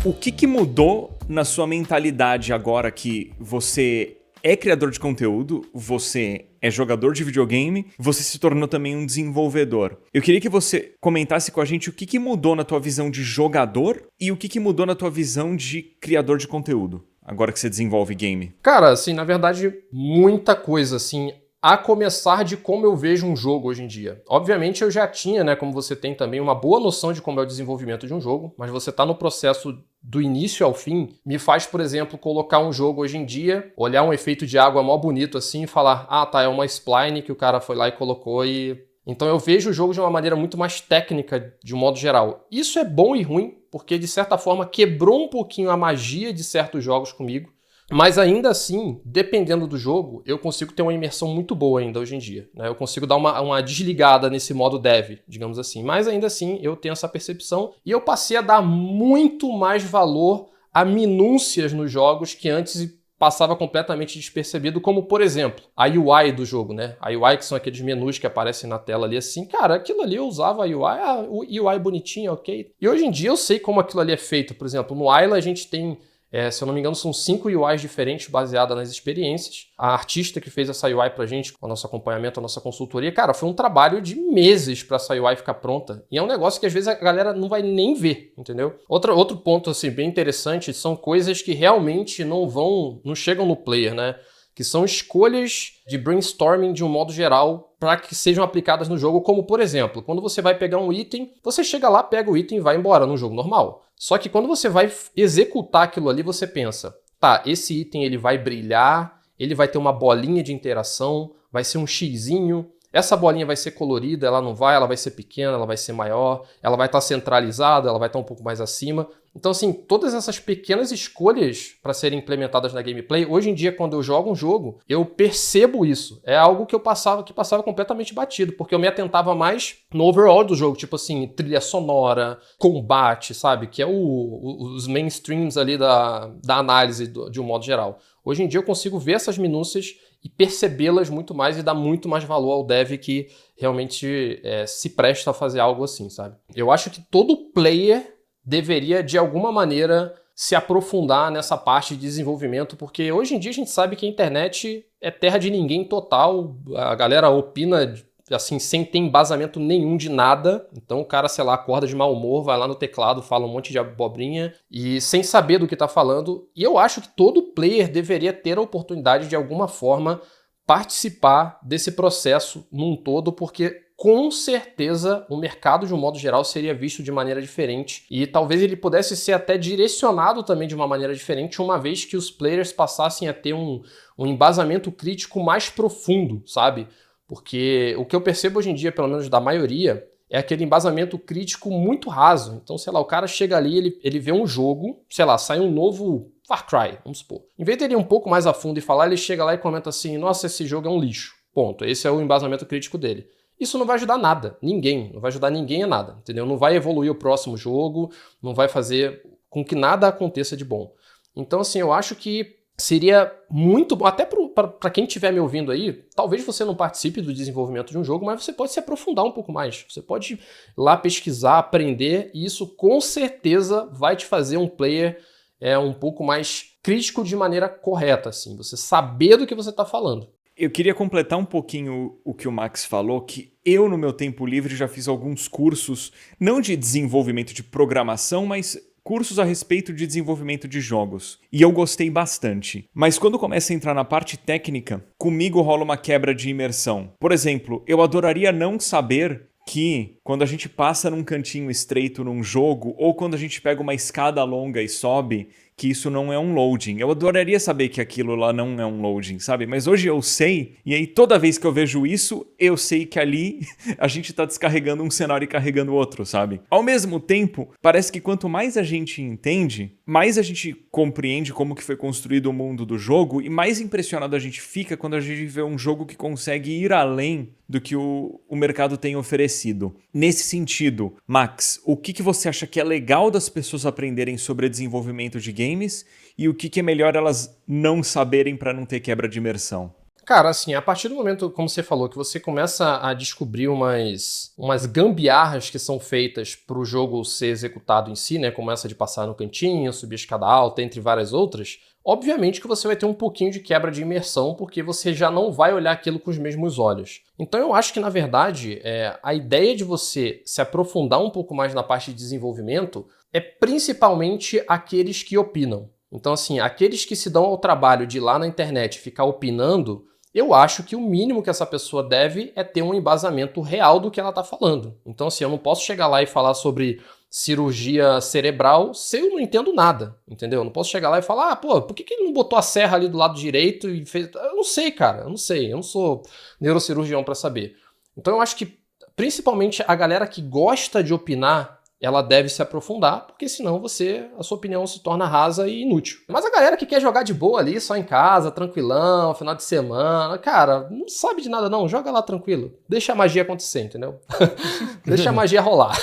O que mudou na sua mentalidade agora que você é criador de conteúdo, você é jogador de videogame, você se tornou também um desenvolvedor? Eu queria que você comentasse com a gente o que mudou na tua visão de jogador e o que mudou na tua visão de criador de conteúdo, agora que você desenvolve game. Cara, assim, na verdade, muita coisa, assim, a começar de como eu vejo um jogo hoje em dia. Obviamente eu já tinha, né, como você tem também, uma boa noção de como é o desenvolvimento de um jogo, mas você tá no processo do início ao fim, me faz, por exemplo, colocar um jogo hoje em dia, olhar um efeito de água mó bonito assim e falar, ah, tá, é uma spline que o cara foi lá e colocou e... Então eu vejo o jogo de uma maneira muito mais técnica, de um modo geral. Isso é bom e ruim, porque de certa forma quebrou um pouquinho a magia de certos jogos comigo. Mas ainda assim, dependendo do jogo, eu consigo ter uma imersão muito boa ainda hoje em dia, né? Eu consigo dar uma desligada nesse modo dev, digamos assim. Mas ainda assim, eu tenho essa percepção e eu passei a dar muito mais valor a minúcias nos jogos que antes passava completamente despercebido, como, por exemplo, a UI do jogo, né? A UI, que são aqueles menus que aparecem na tela ali assim. Cara, aquilo ali eu usava a UI, o UI bonitinho, ok. E hoje em dia eu sei como aquilo ali é feito. Por exemplo, no Ayla a gente tem... se eu não me engano, são 5 UIs diferentes baseadas nas experiências. A artista que fez essa UI pra gente, com o nosso acompanhamento, a nossa consultoria, cara, foi um trabalho de meses pra essa UI ficar pronta. E é um negócio que às vezes a galera não vai nem ver, entendeu? Outro ponto, assim, bem interessante, são coisas que realmente não chegam no player, né? Que são escolhas de brainstorming de um modo geral para que sejam aplicadas no jogo, como, por exemplo, quando você vai pegar um item, você chega lá, pega o item e vai embora no jogo normal. Só que quando você vai executar aquilo ali, você pensa, tá, esse item ele vai brilhar, ele vai ter uma bolinha de interação, vai ser um xizinho, essa bolinha vai ser colorida, ela vai ser pequena, ela vai ser maior, ela vai estar centralizada, ela vai estar um pouco mais acima. Então, assim, todas essas pequenas escolhas para serem implementadas na gameplay, hoje em dia, quando eu jogo um jogo, eu percebo isso. É algo que passava completamente batido, porque eu me atentava mais no overall do jogo, tipo assim, trilha sonora, combate, sabe? Que é os mainstreams ali da análise de um modo geral. Hoje em dia eu consigo ver essas minúcias e percebê-las muito mais e dar muito mais valor ao dev que realmente se presta a fazer algo assim, sabe? Eu acho que todo player deveria, de alguma maneira, se aprofundar nessa parte de desenvolvimento, porque hoje em dia a gente sabe que a internet é terra de ninguém total, a galera opina assim, sem ter embasamento nenhum de nada. Então o cara, sei lá, acorda de mau humor, vai lá no teclado, fala um monte de abobrinha e sem saber do que tá falando. E eu acho que todo player deveria ter a oportunidade de alguma forma participar desse processo num todo, porque com certeza o mercado de um modo geral seria visto de maneira diferente e talvez ele pudesse ser até direcionado também de uma maneira diferente, uma vez que os players passassem a ter um embasamento crítico mais profundo, sabe? Porque o que eu percebo hoje em dia, pelo menos da maioria, é aquele embasamento crítico muito raso. Então, sei lá, o cara chega ali, ele vê um jogo, sei lá, sai um novo Far Cry, vamos supor. Em vez dele ir um pouco mais a fundo e falar, ele chega lá e comenta assim, nossa, esse jogo é um lixo. Ponto. Esse é o embasamento crítico dele. Isso não vai ajudar nada, não vai ajudar ninguém a nada, entendeu? Não vai evoluir o próximo jogo, não vai fazer com que nada aconteça de bom. Então, assim, eu acho que seria muito bom, até para quem estiver me ouvindo aí, talvez você não participe do desenvolvimento de um jogo, mas você pode se aprofundar um pouco mais. Você pode ir lá pesquisar, aprender, e isso com certeza vai te fazer um player um pouco mais crítico de maneira correta, assim. Você saber do que você está falando. Eu queria completar um pouquinho o que o Max falou, que eu, no meu tempo livre, já fiz alguns cursos, não de desenvolvimento de programação, mas cursos a respeito de desenvolvimento de jogos. E eu gostei bastante. Mas quando começa a entrar na parte técnica, comigo rola uma quebra de imersão. Por exemplo, eu adoraria não saber que quando a gente passa num cantinho estreito num jogo, ou quando a gente pega uma escada longa e sobe, que isso não é um loading. Eu adoraria saber que aquilo lá não é um loading, sabe? Mas hoje eu sei, e aí toda vez que eu vejo isso, eu sei que ali a gente tá descarregando um cenário e carregando outro, sabe? Ao mesmo tempo, parece que quanto mais a gente entende, mais a gente compreende como que foi construído o mundo do jogo e mais impressionado a gente fica quando a gente vê um jogo que consegue ir além do que o mercado tem oferecido. Nesse sentido, Max, o que você acha que é legal das pessoas aprenderem sobre desenvolvimento de games e o que é melhor elas não saberem para não ter quebra de imersão? Cara, assim, a partir do momento, como você falou, que você começa a descobrir umas gambiarras que são feitas para o jogo ser executado em si, né? Como essa de passar no cantinho, subir a escada alta, entre várias outras, obviamente que você vai ter um pouquinho de quebra de imersão, porque você já não vai olhar aquilo com os mesmos olhos. Então eu acho que, na verdade, a ideia de você se aprofundar um pouco mais na parte de desenvolvimento é principalmente aqueles que opinam. Então, assim, aqueles que se dão ao trabalho de ir lá na internet ficar opinando, eu acho que o mínimo que essa pessoa deve é ter um embasamento real do que ela está falando. Então, assim, eu não posso chegar lá e falar sobre cirurgia cerebral se eu não entendo nada, entendeu? Eu não posso chegar lá e falar, pô, por que ele não botou a serra ali do lado direito e fez... Eu não sei, cara, eu não sei, eu não sou neurocirurgião para saber. Então, eu acho que, principalmente, a galera que gosta de opinar, ela deve se aprofundar, porque senão a sua opinião se torna rasa e inútil. Mas a galera que quer jogar de boa ali, só em casa, tranquilão, final de semana, cara, não sabe de nada não, joga lá tranquilo. Deixa a magia acontecer, entendeu? Deixa a magia rolar.